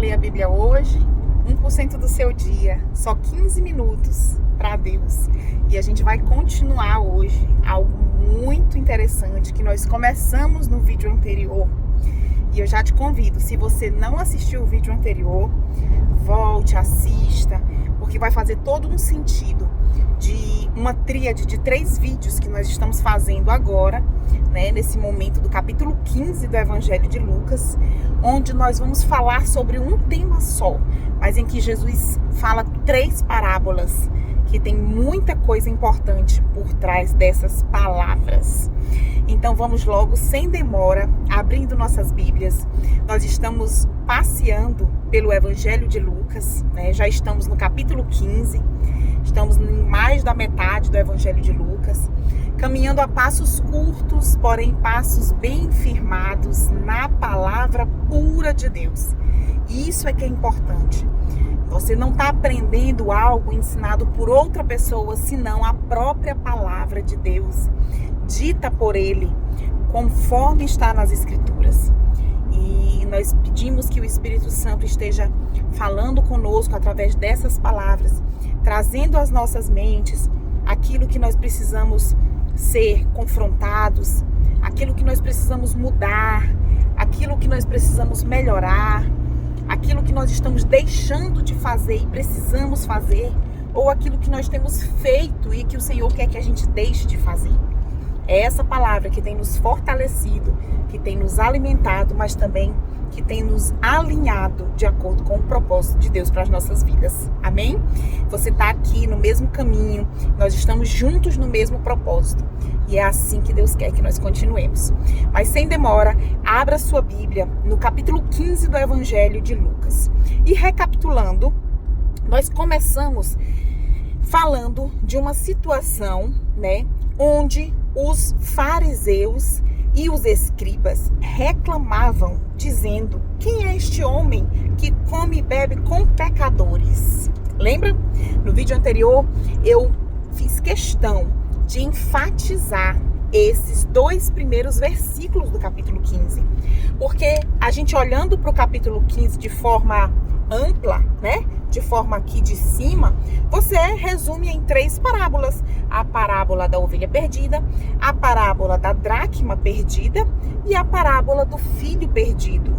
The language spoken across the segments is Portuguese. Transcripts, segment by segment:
ler a Bíblia hoje, 1% do seu dia, só 15 minutos para Deus. E a gente vai continuar hoje algo muito interessante que nós começamos no vídeo anterior. E eu já te convido, se você não assistiu o vídeo anterior, volte, assista, porque vai fazer todo um sentido de uma tríade de 3 vídeos que nós estamos fazendo agora, né, nesse momento do capítulo 15 do Evangelho de Lucas, onde nós vamos falar sobre um tema só, mas em que Jesus fala 3 parábolas, que tem muita coisa importante por trás dessas palavras. Então vamos logo, sem demora, abrindo nossas Bíblias. Nós estamos passeando pelo Evangelho de Lucas, né? Já estamos no capítulo 15, estamos em mais da metade do Evangelho de Lucas, caminhando a passos curtos, porém passos bem firmados na palavra pura de Deus. E isso é que é importante. Você não está aprendendo algo ensinado por outra pessoa, senão a própria palavra de Deus, dita por Ele, conforme está nas Escrituras. E nós pedimos que o Espírito Santo esteja falando conosco através dessas palavras, trazendo às nossas mentes aquilo que nós precisamos ser confrontados, aquilo que nós precisamos mudar, aquilo que nós precisamos melhorar, aquilo que nós estamos deixando de fazer e precisamos fazer, ou aquilo que nós temos feito e que o Senhor quer que a gente deixe de fazer. É essa palavra que tem nos fortalecido, que tem nos alimentado, mas também que tem nos alinhado de acordo com o propósito de Deus para as nossas vidas. Amém? Você está aqui no mesmo caminho, nós estamos juntos no mesmo propósito. E é assim que Deus quer que nós continuemos. Mas sem demora, abra sua Bíblia no capítulo 15 do Evangelho de Lucas. E recapitulando, nós começamos falando de uma situação, né, onde os fariseus e os escribas reclamavam, dizendo: quem é este homem que come e bebe com pecadores? Lembra? No vídeo anterior, eu fiz questão de enfatizar esses 2 primeiros versículos do capítulo 15. Porque a gente olhando para o capítulo 15 de forma ampla, né? De forma aqui de cima, você resume em 3 parábolas. A parábola da ovelha perdida, a parábola da dracma perdida e a parábola do filho perdido,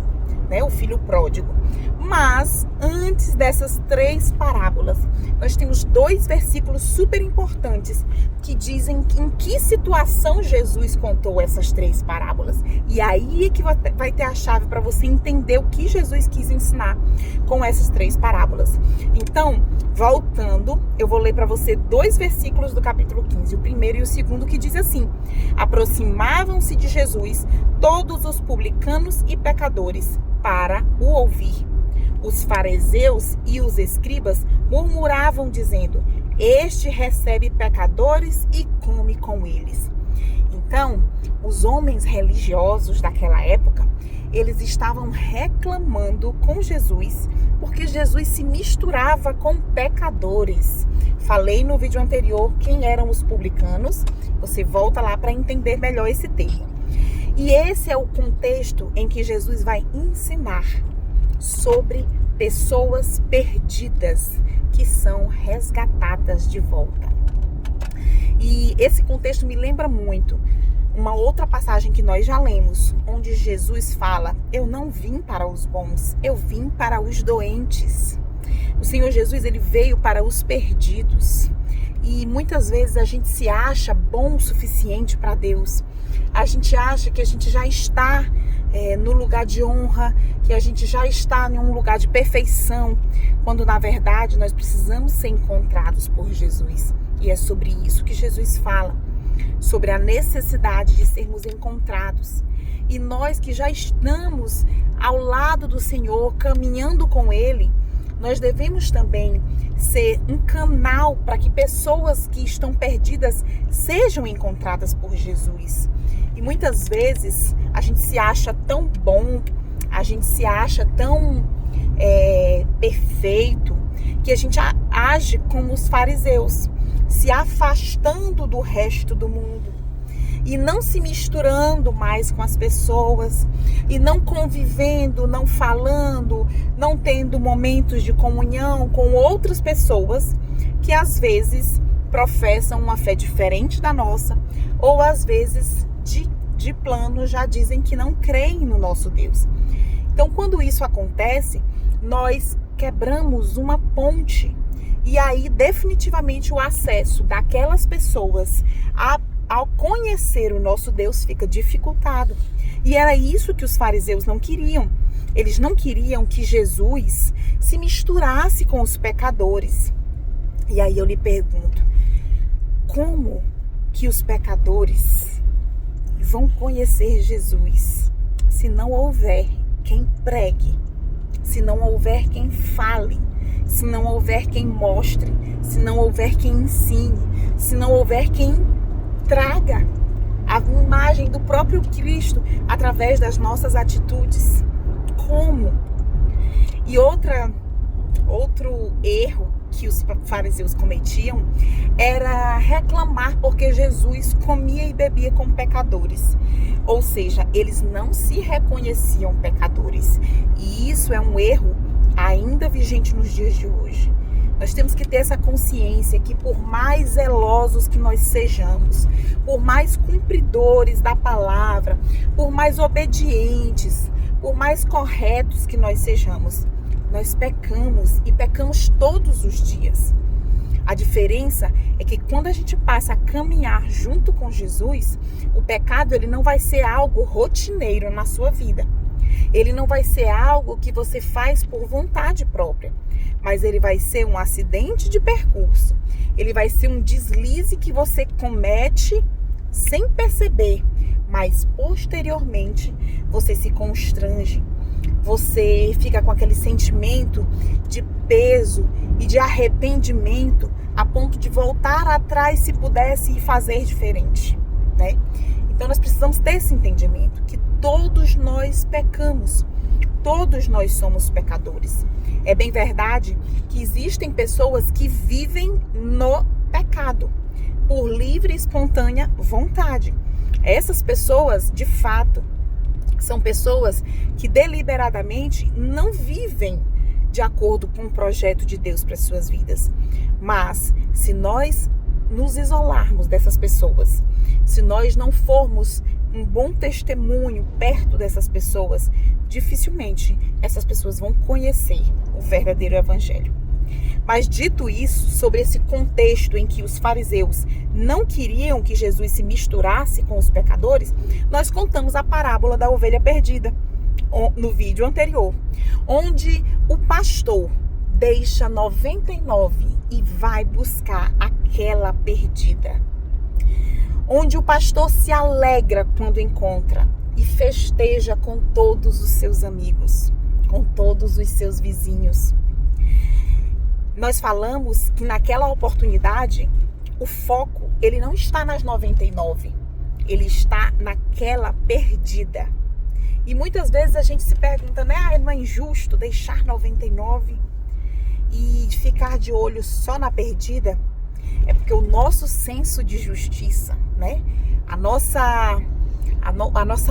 né? O filho pródigo. Mas antes dessas 3 parábolas, nós temos 2 versículos super importantes que dizem em que situação Jesus contou essas 3 parábolas. E aí é que vai ter a chave para você entender o que Jesus quis ensinar com essas 3 parábolas. Então, voltando, eu vou ler para você 2 versículos do capítulo 15, o primeiro e o segundo, que diz assim: aproximavam-se de Jesus todos os publicanos e pecadores para o ouvir. Os fariseus e os escribas murmuravam, dizendo: este recebe pecadores e come com eles. Então, os homens religiosos daquela época, eles estavam reclamando com Jesus, porque Jesus se misturava com pecadores. Falei no vídeo anterior quem eram os publicanos, você volta lá para entender melhor esse termo. E esse é o contexto em que Jesus vai ensinar sobre pessoas perdidas que são resgatadas de volta. E esse contexto me lembra muito uma outra passagem que nós já lemos, onde Jesus fala: eu não vim para os bons, eu vim para os doentes. O Senhor Jesus, ele veio para os perdidos. E muitas vezes a gente se acha bom o suficiente para Deus. A gente acha que a gente já está no lugar de honra, que a gente já está em um lugar de perfeição, quando na verdade nós precisamos ser encontrados por Jesus. E é sobre isso que Jesus fala, sobre a necessidade de sermos encontrados. E nós que já estamos ao lado do Senhor, caminhando com Ele, nós devemos também ser um canal para que pessoas que estão perdidas sejam encontradas por Jesus. E muitas vezes a gente se acha tão bom, a gente se acha tão perfeito, que a gente age como os fariseus, se afastando do resto do mundo e não se misturando mais com as pessoas, e não convivendo, não falando, não tendo momentos de comunhão com outras pessoas que às vezes professam uma fé diferente da nossa, ou às vezes de plano já dizem que não creem no nosso Deus. Então, quando isso acontece, nós quebramos uma ponte e aí definitivamente o acesso daquelas pessoas ao conhecer o nosso Deus fica dificultado. E era isso que os fariseus não queriam. Eles não queriam que Jesus se misturasse com os pecadores. E aí eu lhe pergunto, como que os pecadores vão conhecer Jesus se não houver quem pregue, se não houver quem fale, se não houver quem mostre, se não houver quem ensine, se não houver quem traga a imagem do próprio Cristo através das nossas atitudes? Como? E outro erro que os fariseus cometiam era reclamar porque Jesus comia e bebia com pecadores. Ou seja, eles não se reconheciam pecadores. E isso é um erro ainda vigente nos dias de hoje. Nós temos que ter essa consciência que por mais zelosos que nós sejamos, por mais cumpridores da palavra, por mais obedientes, por mais corretos que nós sejamos, nós pecamos e pecamos todos os dias. A diferença é que quando a gente passa a caminhar junto com Jesus, o pecado ele não vai ser algo rotineiro na sua vida. Ele não vai ser algo que você faz por vontade própria, mas ele vai ser um acidente de percurso. Ele vai ser um deslize que você comete sem perceber, mas posteriormente você se constrange. Você fica com aquele sentimento de peso e de arrependimento a ponto de voltar atrás se pudesse e fazer diferente, né? Então nós precisamos ter esse entendimento que todos nós pecamos, todos nós somos pecadores. É bem verdade que existem pessoas que vivem no pecado por livre e espontânea vontade. Essas pessoas, de fato, são pessoas que deliberadamente não vivem de acordo com o projeto de Deus para as suas vidas. Mas se nós nos isolarmos dessas pessoas, se nós não formos um bom testemunho perto dessas pessoas, dificilmente essas pessoas vão conhecer o verdadeiro evangelho. Mas dito isso, sobre esse contexto em que os fariseus não queriam que Jesus se misturasse com os pecadores, nós contamos a parábola da ovelha perdida no vídeo anterior, onde o pastor deixa 99 e vai buscar aquela perdida. Onde o pastor se alegra quando encontra e festeja com todos os seus amigos, com todos os seus vizinhos. Nós falamos que naquela oportunidade, o foco, ele não está nas 99, ele está naquela perdida. E muitas vezes a gente se pergunta, né? Não é injusto deixar 99 e ficar de olho só na perdida? É porque o nosso senso de justiça, né? A nossa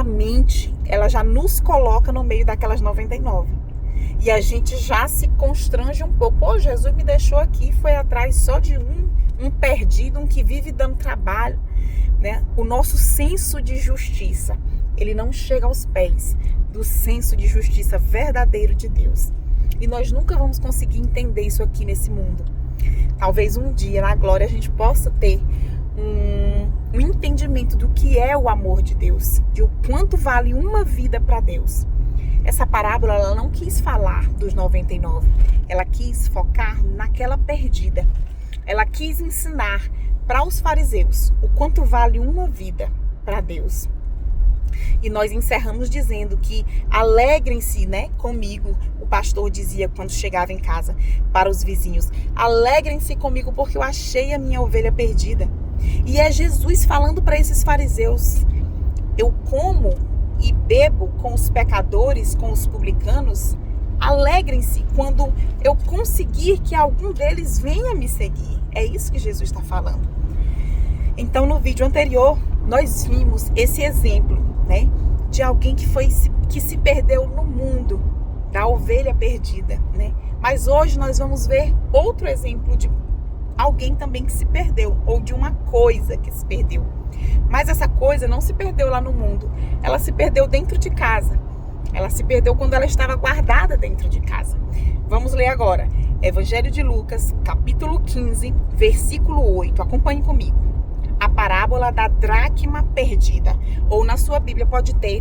mente, ela já nos coloca no meio daquelas 99. E a gente já se constrange um pouco. Pô, Jesus me deixou aqui, foi atrás só de um perdido, um que vive dando trabalho, né? O nosso senso de justiça, ele não chega aos pés do senso de justiça verdadeiro de Deus. E nós nunca vamos conseguir entender isso aqui nesse mundo. Talvez um dia, na glória, a gente possa ter um entendimento do que é o amor de Deus, de o quanto vale uma vida para Deus. Essa parábola, ela não quis falar dos 99, ela quis focar naquela perdida. Ela quis ensinar para os fariseus o quanto vale uma vida para Deus. E nós encerramos dizendo que alegrem-se, né, comigo, o pastor dizia quando chegava em casa para os vizinhos, alegrem-se comigo porque eu achei a minha ovelha perdida. E é Jesus falando para esses fariseus, eu como e bebo com os pecadores, com os publicanos, alegrem-se quando eu conseguir que algum deles venha me seguir. É isso que Jesus está falando. Então, no vídeo anterior, nós vimos esse exemplo, né, de alguém que se perdeu no mundo, da ovelha perdida, né? Mas hoje nós vamos ver outro exemplo de alguém também que se perdeu, ou de uma coisa que se perdeu. Mas essa coisa não se perdeu lá no mundo, ela se perdeu dentro de casa. Ela se perdeu quando ela estava guardada dentro de casa. Vamos ler agora. Evangelho de Lucas, capítulo 15, versículo 8. Acompanhe comigo. A parábola da dracma perdida. Ou na sua Bíblia pode ter,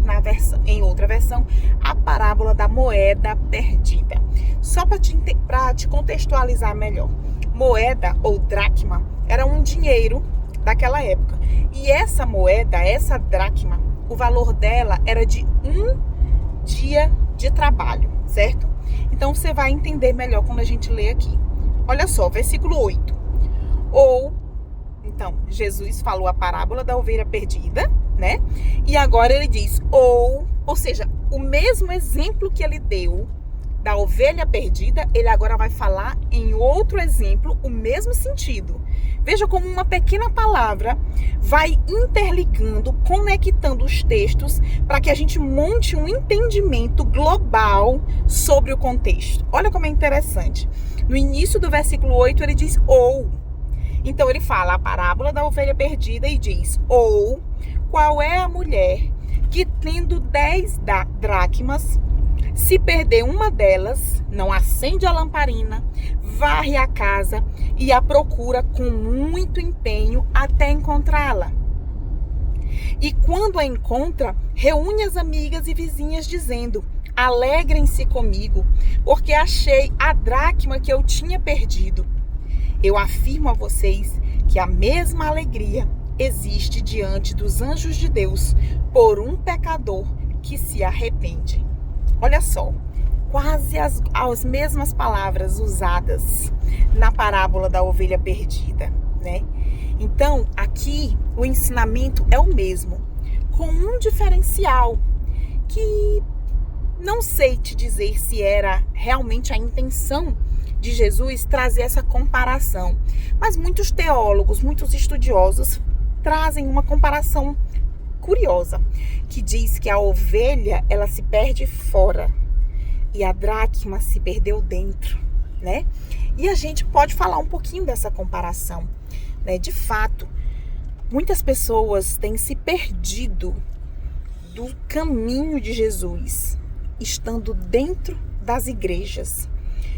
em outra versão, a parábola da moeda perdida. Só para te contextualizar melhor. Moeda ou dracma era um dinheiro daquela época. E essa moeda, essa dracma, o valor dela era de um dia de trabalho, certo? Então você vai entender melhor quando a gente lê aqui. Olha só, versículo 8. Então, Jesus falou a parábola da ovelha perdida, né? E agora ele diz, ou seja, o mesmo exemplo que ele deu da ovelha perdida, ele agora vai falar em outro exemplo, o mesmo sentido. Veja como uma pequena palavra vai interligando, conectando os textos para que a gente monte um entendimento global sobre o contexto. Olha como é interessante. No início do versículo 8 ele diz ou. Então ele fala a parábola da ovelha perdida e diz, ou qual é a mulher que tendo 10 dracmas, se perder uma delas, não acende a lamparina, varre a casa e a procura com muito empenho até encontrá-la. E quando a encontra, reúne as amigas e vizinhas dizendo, alegrem-se comigo, porque achei a dracma que eu tinha perdido. Eu afirmo a vocês que a mesma alegria existe diante dos anjos de Deus por um pecador que se arrepende. Olha só, quase as mesmas palavras usadas na parábola da ovelha perdida, né? Então, aqui o ensinamento é o mesmo, com um diferencial que não sei te dizer se era realmente a intenção de Jesus trazer essa comparação. Mas muitos teólogos, muitos estudiosos trazem uma comparação curiosa, que diz que a ovelha, ela se perde fora e a dracma se perdeu dentro, né? E a gente pode falar um pouquinho dessa comparação, né? De fato, muitas pessoas têm se perdido do caminho de Jesus, estando dentro das igrejas,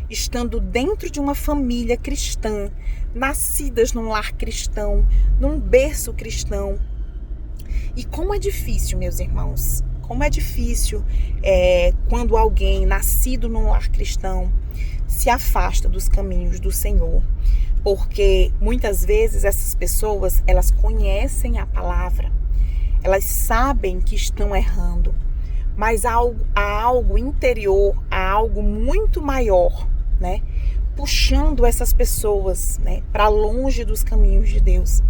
estando dentro de uma família cristã, nascidas num lar cristão, num berço cristão. E como é difícil, meus irmãos, como é difícil quando alguém nascido num lar cristão se afasta dos caminhos do Senhor. Porque muitas vezes essas pessoas, elas conhecem a palavra, elas sabem que estão errando, mas há algo interior, há algo muito maior, né, puxando essas pessoas, né, para longe dos caminhos de Deus.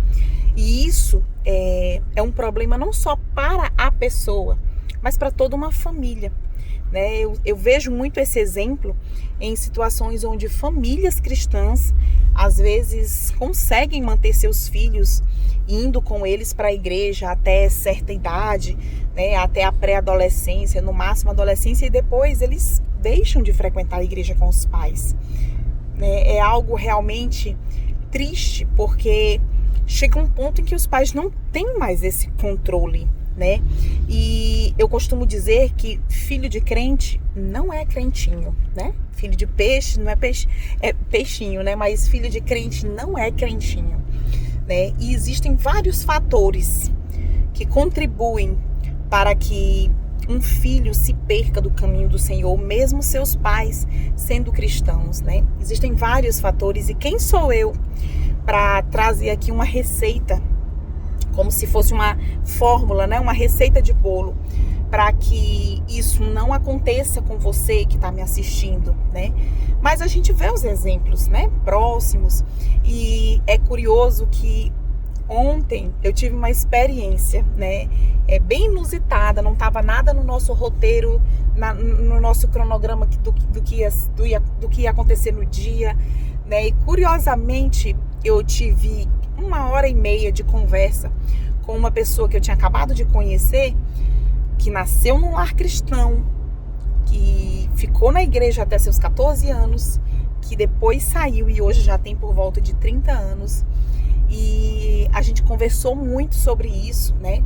E isso é um problema não só para a pessoa, mas para toda uma família, né? Eu vejo muito esse exemplo em situações onde famílias cristãs às vezes conseguem manter seus filhos indo com eles para a igreja até certa idade, né? Até a pré-adolescência, no máximo adolescência, e depois eles deixam de frequentar a igreja com os pais, né? É algo realmente triste, porque chega um ponto em que os pais não têm mais esse controle, né? E eu costumo dizer que filho de crente não é crentinho, né? Filho de peixe não é peixe, é peixinho, né? Mas filho de crente não é crentinho, né? E existem vários fatores que contribuem para que um filho se perca do caminho do Senhor, mesmo seus pais sendo cristãos, né? Existem vários fatores, e quem sou eu para trazer aqui uma receita, como se fosse uma fórmula, né? Uma receita de bolo, para que isso não aconteça com você que está me assistindo, né? Mas a gente vê os exemplos, né, próximos, e é curioso que ontem eu tive uma experiência, né, bem inusitada, não estava nada no nosso roteiro, no nosso cronograma do que ia acontecer no dia, né? E curiosamente eu tive 1h30 de conversa com uma pessoa que eu tinha acabado de conhecer, que nasceu num lar cristão, que ficou na igreja até seus 14 anos, que depois saiu e hoje já tem por volta de 30 anos. E a gente conversou muito sobre isso, né?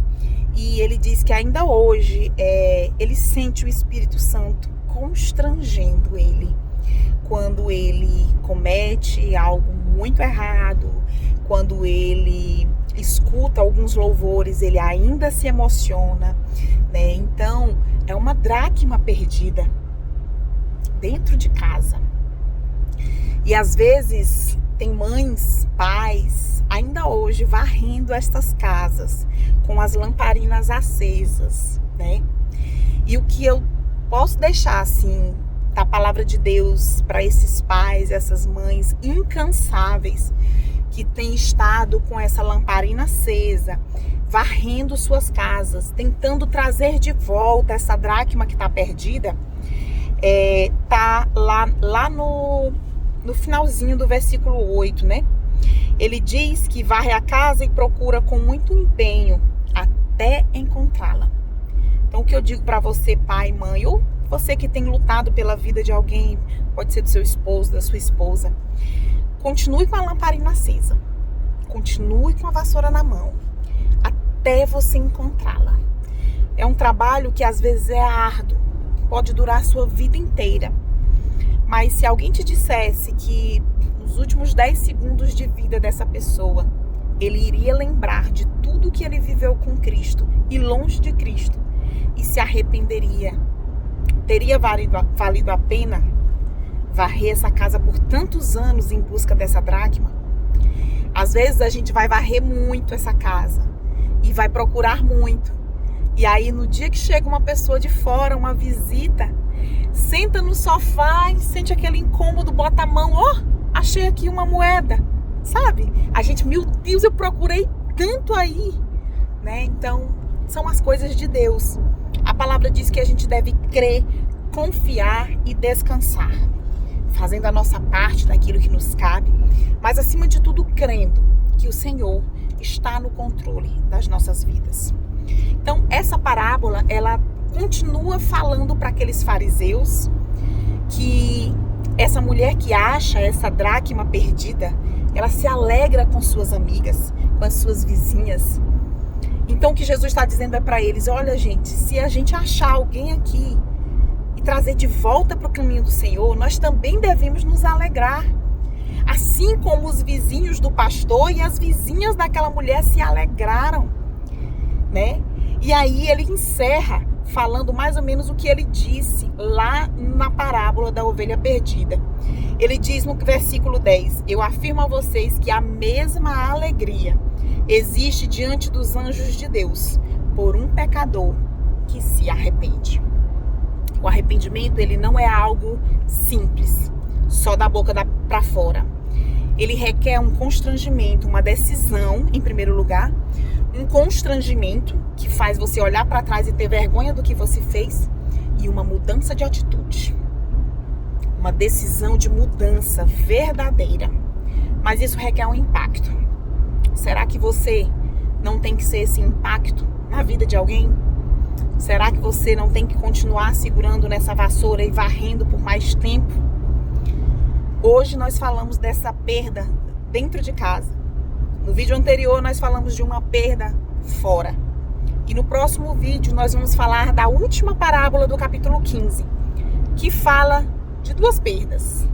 E ele diz que ainda hoje ele sente o Espírito Santo constrangendo ele quando ele comete algo muito errado, quando ele escuta alguns louvores, ele ainda se emociona, né? Então, é uma dracma perdida dentro de casa. E às vezes tem mães, pais, ainda hoje varrendo estas casas com as lamparinas acesas, né? E o que eu posso deixar assim da palavra de Deus para esses pais, essas mães incansáveis que têm estado com essa lamparina acesa, varrendo suas casas, tentando trazer de volta essa dracma que está perdida, tá lá no finalzinho do versículo 8, né? Ele diz que varre a casa e procura com muito empenho até encontrá-la. Então, o que eu digo para você, pai, mãe, ou você que tem lutado pela vida de alguém, pode ser do seu esposo, da sua esposa, continue com a lamparina acesa, continue com a vassoura na mão, até você encontrá-la. É um trabalho que às vezes é árduo, pode durar a sua vida inteira. Mas se alguém te dissesse que nos últimos 10 segundos de vida dessa pessoa, ele iria lembrar de tudo que ele viveu com Cristo e longe de Cristo, e se arrependeria, teria valido a pena varrer essa casa por tantos anos em busca dessa dracma? Às vezes a gente vai varrer muito essa casa e vai procurar muito. E aí no dia que chega uma pessoa de fora, uma visita, senta no sofá e sente aquele incômodo, bota a mão, achei aqui uma moeda, sabe? A gente, meu Deus, eu procurei tanto aí, né? Então, são as coisas de Deus. A palavra diz que a gente deve crer, confiar e descansar, fazendo a nossa parte daquilo que nos cabe, mas acima de tudo crendo que o Senhor está no controle das nossas vidas. Então, essa parábola, ela continua falando para aqueles fariseus que essa mulher que acha essa dracma perdida, ela se alegra com suas amigas, com as suas vizinhas. Então, o que Jesus está dizendo é para eles: olha, gente, se a gente achar alguém aqui e trazer de volta para o caminho do Senhor, nós também devemos nos alegrar. Assim como os vizinhos do pastor e as vizinhas daquela mulher se alegraram, né? E aí ele encerra falando mais ou menos o que ele disse lá na parábola da ovelha perdida. Ele diz no versículo 10, eu afirmo a vocês que a mesma alegria existe diante dos anjos de Deus por um pecador que se arrepende. O arrependimento, ele não é algo simples, só da boca para fora. Ele requer um constrangimento, uma decisão, em primeiro lugar, um constrangimento que faz você olhar para trás e ter vergonha do que você fez, e uma mudança de atitude. Uma decisão de mudança verdadeira. Mas isso requer um impacto. Será que você não tem que ser esse impacto na vida de alguém? Será que você não tem que continuar segurando nessa vassoura e varrendo por mais tempo? Hoje nós falamos dessa perda dentro de casa. No vídeo anterior nós falamos de uma perda fora. E no próximo vídeo nós vamos falar da última parábola do capítulo 15, que fala de duas perdas.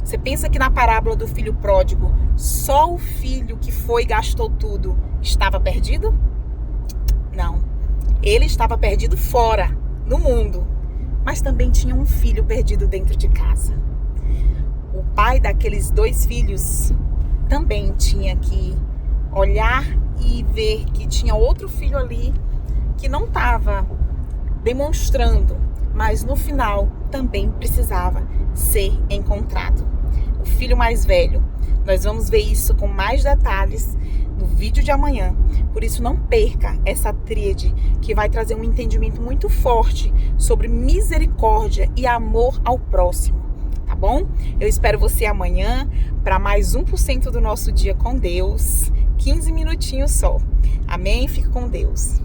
Você pensa que na parábola do filho pródigo, só o filho que foi e gastou tudo estava perdido? Não. Ele estava perdido fora, no mundo. Mas também tinha um filho perdido dentro de casa. O pai daqueles dois filhos também tinha que olhar e ver que tinha outro filho ali que não estava demonstrando, mas no final também precisava ser encontrado. O filho mais velho. Nós vamos ver isso com mais detalhes no vídeo de amanhã. Por isso, não perca essa tríade que vai trazer um entendimento muito forte sobre misericórdia e amor ao próximo. Tá bom? Eu espero você amanhã para mais 1% do nosso dia com Deus. 15 minutinhos só. Amém? Fique com Deus.